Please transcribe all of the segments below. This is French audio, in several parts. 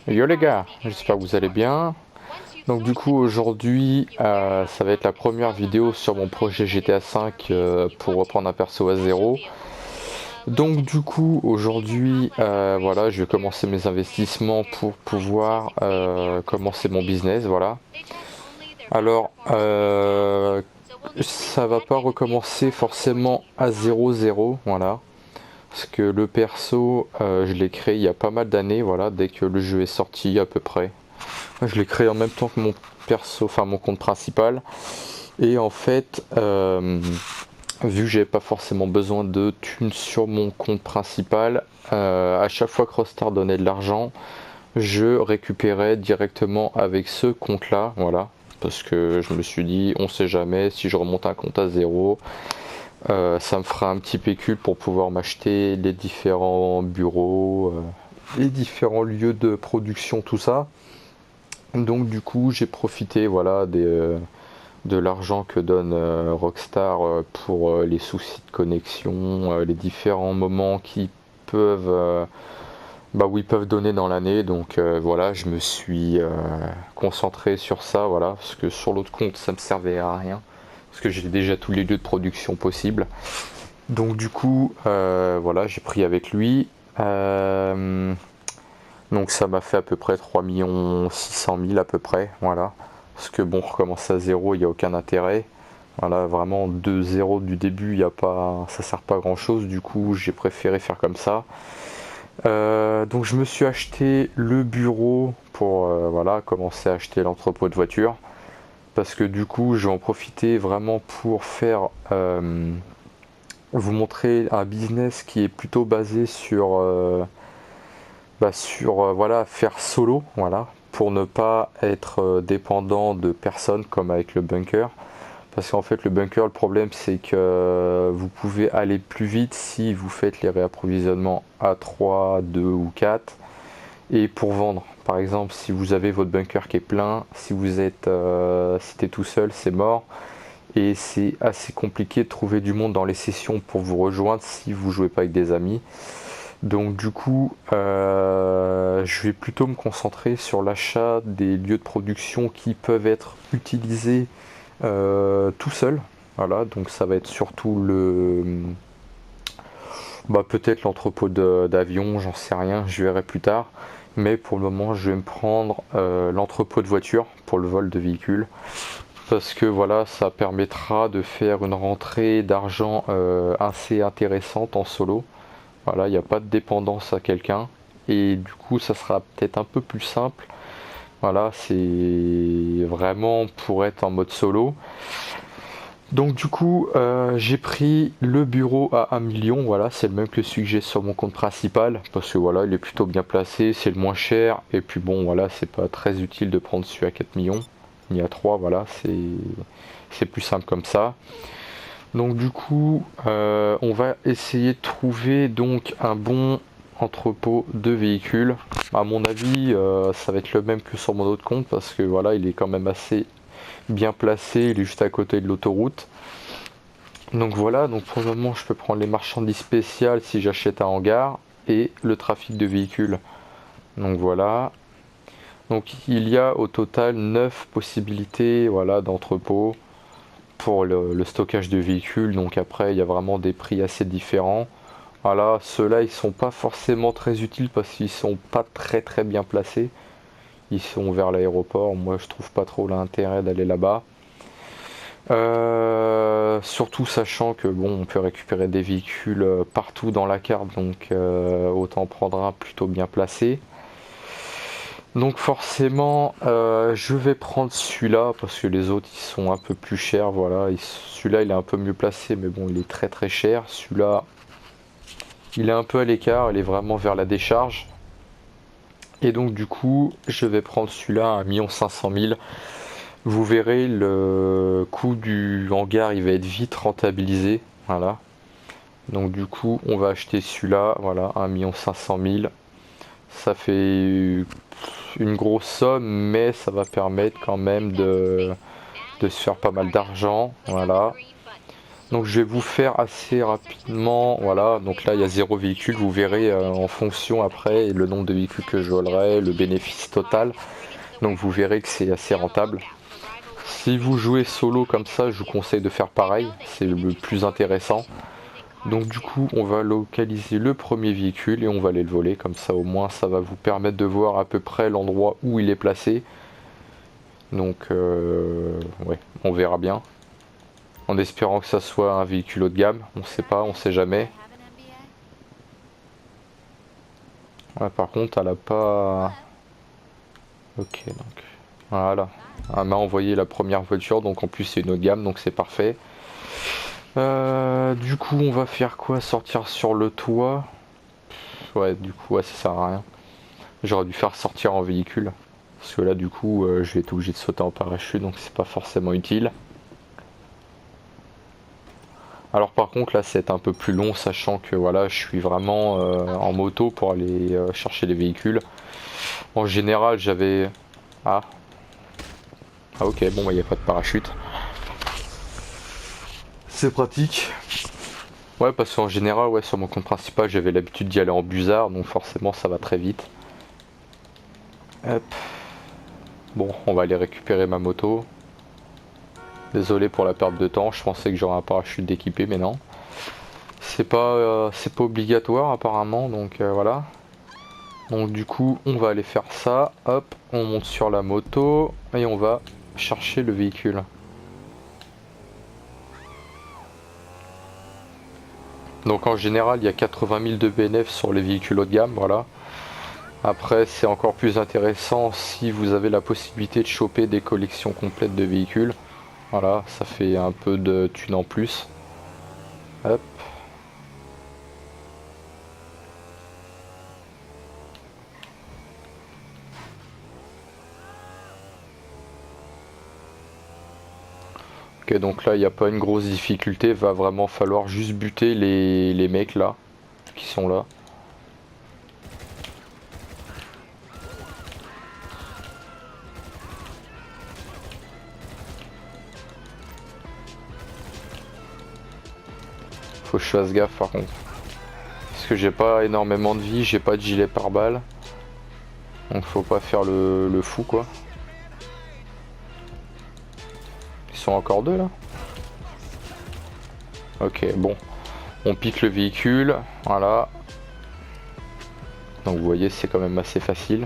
Yo les gars, j'espère que vous allez bien. Donc du coup aujourd'hui ça va être la première vidéo sur mon projet GTA V pour reprendre un perso à zéro. Donc du coup aujourd'hui voilà, je vais commencer mes investissements pour pouvoir commencer mon business, voilà. Alors ça va pas recommencer forcément à zéro zéro, voilà. Parce que le perso je l'ai créé il y a pas mal d'années, voilà, dès que le jeu est sorti à peu près. Je l'ai créé en même temps que mon perso, enfin mon compte principal. Et en fait, vu que j'avais pas forcément besoin de thunes sur mon compte principal, à chaque fois que Rockstar donnait de l'argent, je récupérais directement avec ce compte-là, voilà. Parce que je me suis dit, on sait jamais, si je remonte un compte à zéro, ça me fera un petit pécule pour pouvoir m'acheter les différents bureaux, les différents lieux de production, tout ça. Donc du coup j'ai profité voilà de l'argent que donne Rockstar pour les soucis de connexion, les différents moments qui peuvent où ils peuvent donner dans l'année. Donc voilà, je me suis concentré sur ça, voilà, parce que sur l'autre compte ça me servait à rien, parce que j'ai déjà tous les lieux de production possibles. Donc du coup voilà, j'ai pris avec lui. Donc ça m'a fait à peu près 3 600 000 à peu près, voilà. Parce que bon, recommencer à zéro, il n'y a aucun intérêt. Voilà, vraiment de zéro du début, y a pas, ça sert pas à grand chose. Du coup, j'ai préféré faire comme ça. Donc je me suis acheté le bureau pour voilà, commencer à acheter l'entrepôt de voitures. Parce que du coup, je vais en profiter vraiment pour faire vous montrer un business qui est plutôt basé sur voilà, faire solo, voilà, pour ne pas être dépendant de personnes comme avec le bunker. Parce qu'en fait, le bunker, le problème, c'est que vous pouvez aller plus vite si vous faites les réapprovisionnements à 3 2 ou 4 et pour vendre. Par exemple, si vous avez votre bunker qui est plein, si vous êtes si t'es tout seul, c'est mort. Et c'est assez compliqué de trouver du monde dans les sessions pour vous rejoindre si vous jouez pas avec des amis. Donc du coup, je vais plutôt me concentrer sur l'achat des lieux de production qui peuvent être utilisés tout seul. Voilà, donc ça va être surtout peut-être l'entrepôt d'avion, j'en sais rien, je verrai plus tard. Mais pour le moment, je vais me prendre l'entrepôt de voitures pour le vol de véhicules. Parce que voilà, ça permettra de faire une rentrée d'argent assez intéressante en solo. Voilà, il n'y a pas de dépendance à quelqu'un. Et du coup, ça sera peut-être un peu plus simple. Voilà, c'est vraiment pour être en mode solo. Donc du coup, j'ai pris le bureau à 1 million. Voilà, c'est le même que celui que j'ai sur mon compte principal. Parce que voilà, il est plutôt bien placé, c'est le moins cher. Et puis bon, voilà, c'est pas très utile de prendre celui à 4 millions. Il y a 3, voilà, c'est plus simple comme ça. Donc du coup, on va essayer de trouver donc un bon entrepôt de véhicules. À mon avis, ça va être le même que sur mon autre compte parce que voilà, il est quand même assez bien placé, il est juste à côté de l'autoroute. Donc voilà, donc pour le moment, je peux prendre les marchandises spéciales si j'achète un hangar et le trafic de véhicules. Donc voilà. Donc il y a au total 9 possibilités voilà, d'entrepôt pour le stockage de véhicules. Donc après, il y a vraiment des prix assez différents. Voilà, ceux-là, ils sont pas forcément très utiles parce qu'ils sont pas très très bien placés. Ils sont vers l'aéroport. Moi, je trouve pas trop l'intérêt d'aller là-bas. Surtout sachant que bon, on peut récupérer des véhicules partout dans la carte, donc autant prendre un plutôt bien placé. Donc forcément, je vais prendre celui-là parce que les autres ils sont un peu plus chers. Voilà, celui-là il est un peu mieux placé, mais bon, il est très très cher. Celui-là, il est un peu à l'écart, il est vraiment vers la décharge. Et donc du coup, je vais prendre celui-là à 1 500 000. Vous verrez, le coût du hangar, il va être vite rentabilisé. Voilà. Donc du coup, on va acheter celui-là, voilà, 1 500 000. Ça fait une grosse somme, mais ça va permettre quand même de se faire pas mal d'argent. Voilà. Donc je vais vous faire assez rapidement, voilà, donc là il y a 0 véhicule, vous verrez en fonction après le nombre de véhicules que je volerai, le bénéfice total, donc vous verrez que c'est assez rentable. Si vous jouez solo comme ça, je vous conseille de faire pareil, c'est le plus intéressant. Donc du coup on va localiser le premier véhicule et on va aller le voler, comme ça au moins ça va vous permettre de voir à peu près l'endroit où il est placé. Donc ouais, on verra bien. En espérant que ça soit un véhicule haut de gamme, on sait pas, on sait jamais. Ouais, par contre, elle a pas... Ok, donc voilà. Elle m'a envoyé la première voiture, donc en plus c'est une haut de gamme, donc c'est parfait. Du coup, on va faire quoi? Sortir sur le toit? Ouais, du coup, ouais, ça sert à rien. J'aurais dû faire sortir en véhicule. Parce que là, du coup, je vais être obligé de sauter en parachute, donc c'est pas forcément utile. Alors par contre là c'est un peu plus long, sachant que voilà je suis vraiment en moto pour aller chercher les véhicules. En général j'avais... Ah, ah ok, bon il n'y a pas de parachute. C'est pratique. Ouais, parce qu'en général ouais, sur mon compte principal j'avais l'habitude d'y aller en busard, donc forcément ça va très vite. Hop. Bon, on va aller récupérer ma moto. Désolé pour la perte de temps, je pensais que j'aurais un parachute d'équipé mais non. C'est pas obligatoire apparemment, donc voilà. Donc du coup on va aller faire ça, hop, on monte sur la moto et on va chercher le véhicule. Donc en général il y a 80 000 de bénéfices sur les véhicules haut de gamme, voilà. Après c'est encore plus intéressant si vous avez la possibilité de choper des collections complètes de véhicules. Voilà, ça fait un peu de thunes en plus. Hop. Ok, donc là il n'y a pas une grosse difficulté, va vraiment falloir juste buter les mecs là, qui sont là. Faut que je fasse gaffe par contre. Parce que j'ai pas énormément de vie, j'ai pas de gilet pare-balles. Donc faut pas faire le fou quoi. Ils sont encore deux là? Ok, bon. On pique le véhicule, voilà. Donc vous voyez c'est quand même assez facile.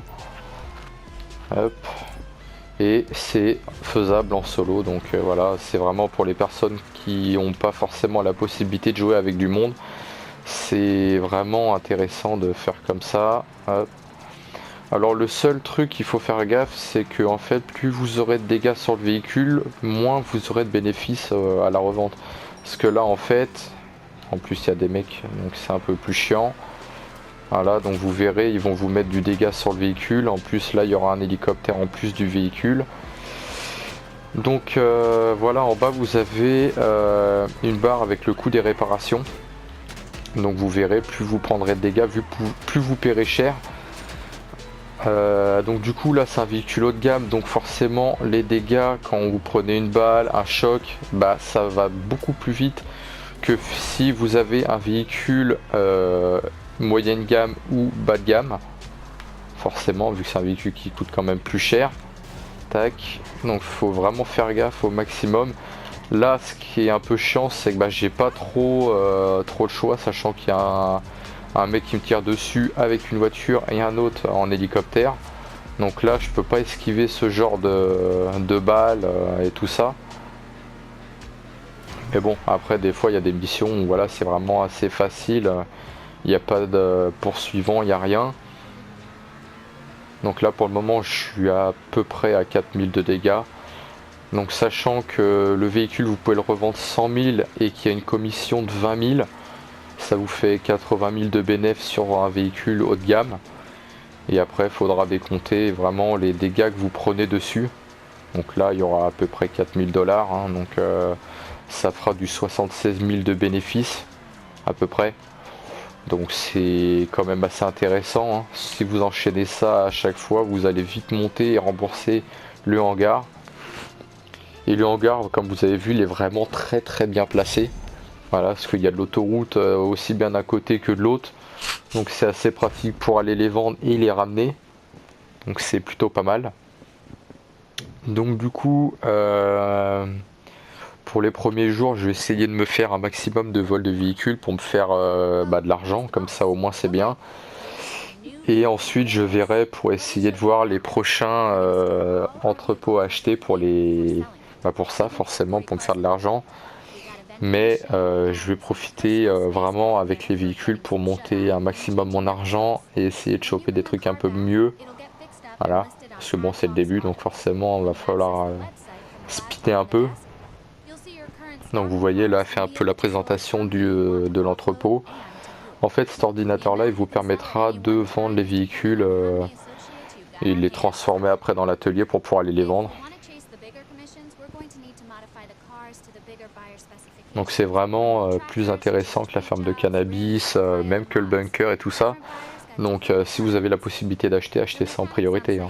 Hop. Et c'est faisable en solo, donc voilà, c'est vraiment pour les personnes qui n'ont pas forcément la possibilité de jouer avec du monde. C'est vraiment intéressant de faire comme ça. Hop. Alors le seul truc qu'il faut faire gaffe, c'est que en fait plus vous aurez de dégâts sur le véhicule, moins vous aurez de bénéfices à la revente. Parce que là en fait, en plus il y a des mecs, donc c'est un peu plus chiant. Voilà, donc vous verrez, ils vont vous mettre du dégât sur le véhicule. En plus là il y aura un hélicoptère en plus du véhicule. Donc voilà, en bas vous avez une barre avec le coût des réparations. Donc vous verrez, plus vous prendrez de dégâts, plus vous paierez cher. Donc du coup là c'est un véhicule haut de gamme, donc forcément les dégâts quand vous prenez une balle, un choc, bah ça va beaucoup plus vite que si vous avez un véhicule moyenne gamme ou bas de gamme. Forcément vu que c'est un véhicule qui coûte quand même plus cher. Tac, donc faut vraiment faire gaffe au maximum. Là ce qui est un peu chiant c'est que bah, j'ai pas trop de choix, sachant qu'il y a un mec qui me tire dessus avec une voiture et un autre en hélicoptère. Donc là je peux pas esquiver ce genre de balles et tout ça. Mais bon, après des fois il y a des missions où voilà, c'est vraiment assez facile. Il n'y a pas de poursuivant, il n'y a rien. Donc là pour le moment je suis à peu près à 4000 de dégâts. Donc sachant que le véhicule vous pouvez le revendre 100 000 et qu'il y a une commission de 20 000, ça vous fait 80 000 de bénéfices sur un véhicule haut de gamme. Et après il faudra décompter vraiment les dégâts que vous prenez dessus. Donc là il y aura à peu près 4000 $, hein, donc ça fera du 76 000 de bénéfices à peu près. Donc c'est quand même assez intéressant, hein. Si vous enchaînez ça à chaque fois, vous allez vite monter et rembourser le hangar. Et le hangar, comme vous avez vu, il est vraiment très bien placé. Voilà, parce qu'il y a de l'autoroute aussi bien d'un côté que de l'autre. Donc c'est assez pratique pour aller les vendre et les ramener. Donc c'est plutôt pas mal. Donc du coup, pour les premiers jours, je vais essayer de me faire un maximum de vols de véhicules pour me faire de l'argent. Comme ça au moins c'est bien. Et ensuite je verrai pour essayer de voir les prochains entrepôts à acheter pour pour ça forcément pour me faire de l'argent. Mais je vais profiter vraiment avec les véhicules pour monter un maximum mon argent et essayer de choper des trucs un peu mieux. Voilà, parce que bon c'est le début donc forcément il va falloir speeder un peu. Donc vous voyez là fait un peu la présentation de l'entrepôt. En fait cet ordinateur là il vous permettra de vendre les véhicules et les transformer après dans l'atelier pour pouvoir aller les vendre. Donc c'est vraiment plus intéressant que la ferme de cannabis, même que le bunker et tout ça. Donc si vous avez la possibilité d'acheter, achetez ça en priorité. Hein.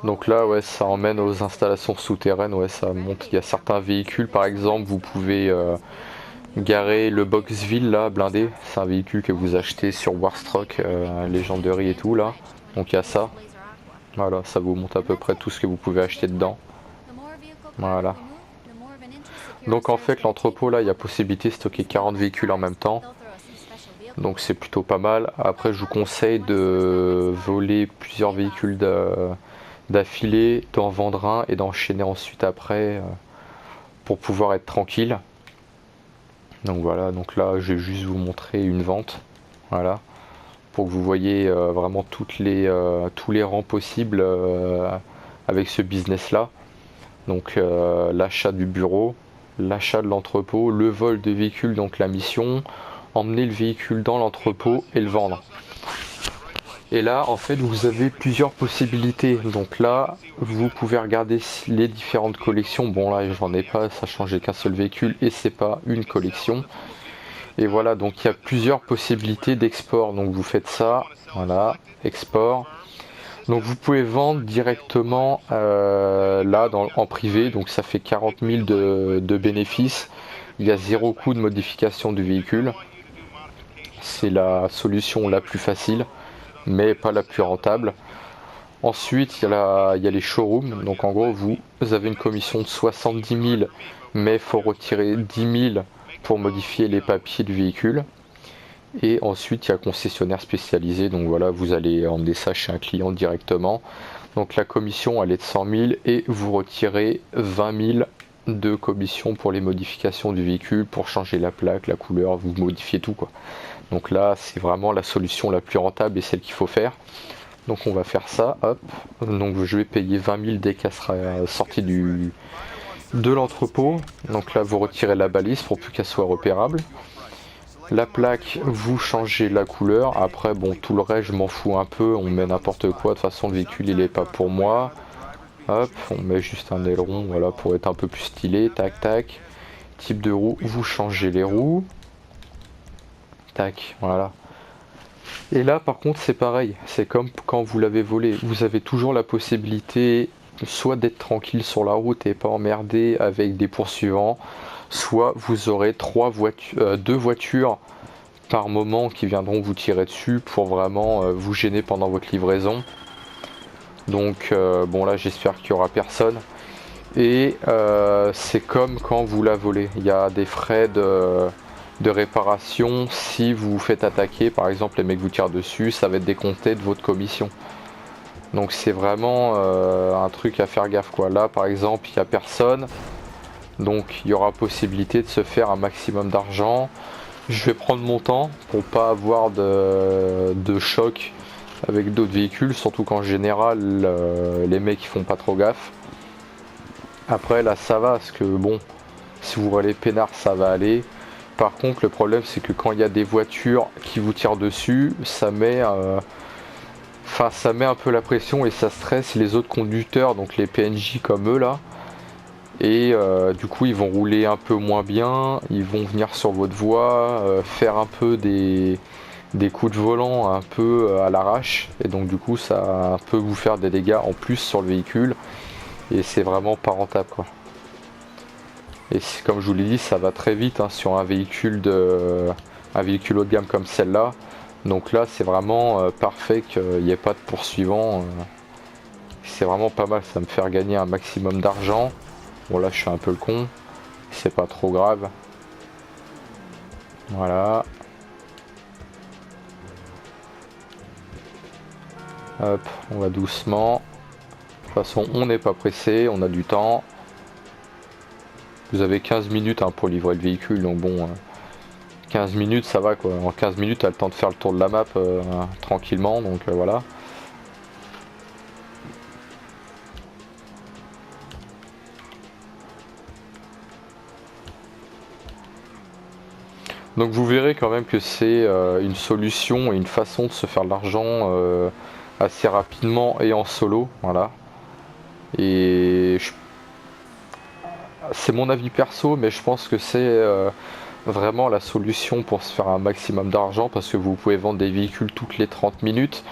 Donc là ouais ça emmène aux installations souterraines, ouais ça monte, il y a certains véhicules par exemple, vous pouvez garer le Boxville là, blindé, c'est un véhicule que vous achetez sur Warstock, Legendary et tout là, donc il y a ça, voilà, ça vous montre à peu près tout ce que vous pouvez acheter dedans, voilà. Donc en fait l'entrepôt là, il y a possibilité de stocker 40 véhicules en même temps, donc c'est plutôt pas mal. Après je vous conseille de voler plusieurs véhicules d'affilée, d'en vendre un et d'enchaîner ensuite après pour pouvoir être tranquille. Donc voilà, donc là je vais juste vous montrer une vente, voilà, pour que vous voyez vraiment tous les rangs possibles avec ce business là. Donc l'achat du bureau, l'achat de l'entrepôt, le vol de véhicule, donc la mission, emmener le véhicule dans l'entrepôt et le vendre. Et là en fait vous avez plusieurs possibilités, donc là vous pouvez regarder les différentes collections. Bon là j'en ai pas, ça changeait qu'un seul véhicule et c'est pas une collection. Et voilà, donc il y a plusieurs possibilités d'export, donc vous faites ça, voilà, export. Donc vous pouvez vendre directement là en privé, donc ça fait 40 000 de bénéfices. Il y a zéro coût de modification du véhicule. C'est la solution la plus facile, mais pas la plus rentable. Ensuite, il y a les showrooms. Donc en gros, vous avez une commission de 70 000, mais il faut retirer 10 000 pour modifier les papiers du véhicule. Et ensuite, il y a le concessionnaire spécialisé. Donc voilà, vous allez emmener ça chez un client directement. Donc la commission, elle est de 100 000 et vous retirez 20 000 de commission pour les modifications du véhicule, pour changer la plaque, la couleur, vous modifiez tout quoi. Donc là, c'est vraiment la solution la plus rentable et celle qu'il faut faire. Donc on va faire ça, hop. Donc je vais payer 20 000 dès qu'elle sera sortie de l'entrepôt. Donc là, vous retirez la balise pour plus qu'elle soit repérable. La plaque, vous changez la couleur. Après, bon, tout le reste, je m'en fous un peu. On met n'importe quoi. De toute façon, le véhicule, il est pas pour moi. Hop, on met juste un aileron, voilà, pour être un peu plus stylé. Tac, tac. Type de roue, vous changez les roues. Tac, voilà. Et là, par contre, c'est pareil. C'est comme quand vous l'avez volé. Vous avez toujours la possibilité soit d'être tranquille sur la route et pas emmerdé avec des poursuivants, soit vous aurez deux voitures par moment qui viendront vous tirer dessus pour vraiment vous gêner pendant votre livraison. Donc bon là j'espère qu'il n'y aura personne. Et c'est comme quand vous la volez. Il y a des frais de réparation. Si vous vous faites attaquer, par exemple les mecs vous tirent dessus, ça va être décompté de votre commission. Donc c'est vraiment un truc à faire gaffe quoi. Là par exemple il n'y a personne. Donc il y aura possibilité de se faire un maximum d'argent. Je vais prendre mon temps pour pas avoir de choc avec d'autres véhicules, surtout qu'en général les mecs ils font pas trop gaffe. Après là ça va, parce que bon, si vous roulez peinard ça va aller. Par contre le problème c'est que quand il y a des voitures qui vous tirent dessus, ça met un peu la pression et ça stresse les autres conducteurs, donc les PNJ comme eux là. et du coup ils vont rouler un peu moins bien, ils vont venir sur votre voie, faire un peu des coups de volant un peu à l'arrache, et donc du coup ça peut vous faire des dégâts en plus sur le véhicule, et c'est vraiment pas rentable quoi. Et comme je vous l'ai dit, ça va très vite hein, sur un véhicule haut de gamme comme celle-là. Donc là c'est vraiment parfait qu'il n'y ait pas de poursuivant. C'est vraiment pas mal, ça va me faire gagner un maximum d'argent. Bon là je suis un peu le con, c'est pas trop grave. Voilà. Hop, on va doucement. De toute façon on n'est pas pressé, on a du temps. Vous avez 15 minutes hein, pour livrer le véhicule, donc bon, 15 minutes ça va quoi. En 15 minutes t'as le temps de faire le tour de la map tranquillement, donc voilà. Donc vous verrez quand même que c'est une solution et une façon de se faire de l'argent assez rapidement et en solo, voilà. Et c'est mon avis perso, mais je pense que c'est vraiment la solution pour se faire un maximum d'argent, parce que vous pouvez vendre des véhicules toutes les 30 minutes.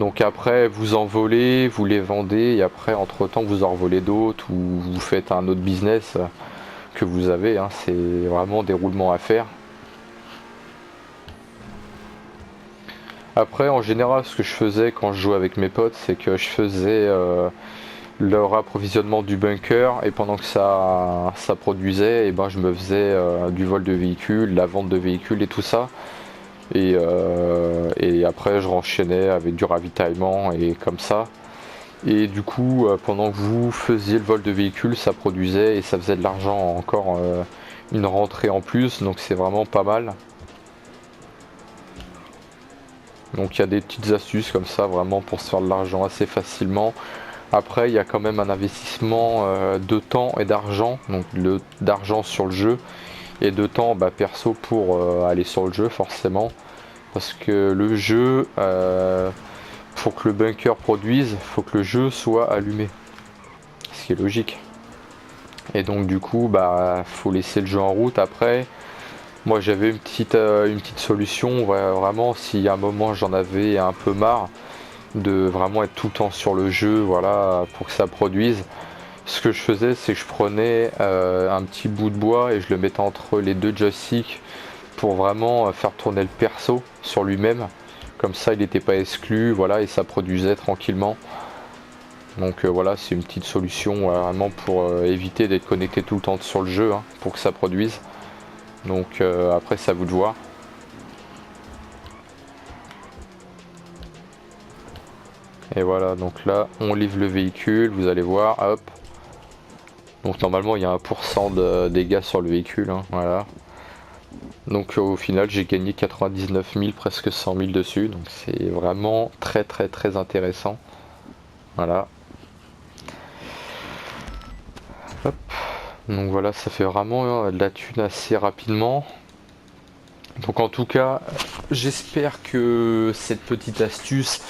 Donc après vous en volez, vous les vendez, et après entre temps vous en revolez d'autres, ou vous faites un autre business que vous avez, hein. C'est vraiment des roulements à faire. Après, en général, ce que je faisais quand je jouais avec mes potes, c'est que je faisais leur approvisionnement du bunker, et pendant que ça produisait, et ben je me faisais du vol de véhicules, la vente de véhicules et tout ça. Et après, je renchaînais avec du ravitaillement et comme ça. Et du coup, pendant que vous faisiez le vol de véhicules, ça produisait et ça faisait de l'argent, encore une rentrée en plus, donc c'est vraiment pas mal. Donc il y a des petites astuces comme ça vraiment pour se faire de l'argent assez facilement. Après il y a quand même un investissement de temps et d'argent, donc d'argent sur le jeu et de temps perso pour aller sur le jeu forcément. Parce que le jeu, pour que le bunker produise, faut que le jeu soit allumé. Ce qui est logique. Et donc du coup faut laisser le jeu en route après. Moi j'avais une petite solution, vraiment si à un moment j'en avais un peu marre de vraiment être tout le temps sur le jeu, voilà, pour que ça produise. Ce que je faisais, c'est que je prenais un petit bout de bois et je le mettais entre les deux joysticks pour vraiment faire tourner le perso sur lui-même. Comme ça il n'était pas exclu, voilà, et ça produisait tranquillement. Donc voilà, c'est une petite solution vraiment pour éviter d'être connecté tout le temps sur le jeu, hein, pour que ça produise. Donc après c'est à vous de voir. Et voilà, donc là on livre le véhicule, vous allez voir, hop. Donc normalement il y a 1% de dégâts sur le véhicule, hein, voilà. Donc au final j'ai gagné 99 000, presque 100 000 dessus, donc c'est vraiment très très très intéressant. Voilà. Hop. Donc voilà, ça fait vraiment de la thune assez rapidement. Donc en tout cas, j'espère que cette petite astuce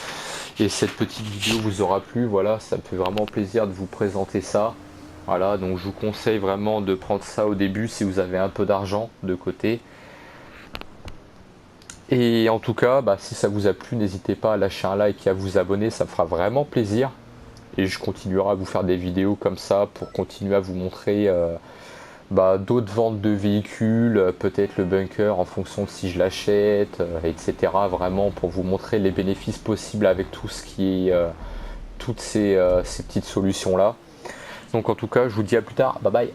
et cette petite vidéo vous aura plu. Voilà, ça me fait vraiment plaisir de vous présenter ça. Voilà, donc je vous conseille vraiment de prendre ça au début si vous avez un peu d'argent de côté. Et en tout cas, si ça vous a plu, n'hésitez pas à lâcher un like et à vous abonner, ça me fera vraiment plaisir. Et je continuerai à vous faire des vidéos comme ça pour continuer à vous montrer d'autres ventes de véhicules, peut-être le bunker en fonction de si je l'achète, etc. Vraiment pour vous montrer les bénéfices possibles avec tout ce qui est toutes ces petites solutions là. Donc en tout cas je vous dis à plus tard, bye bye.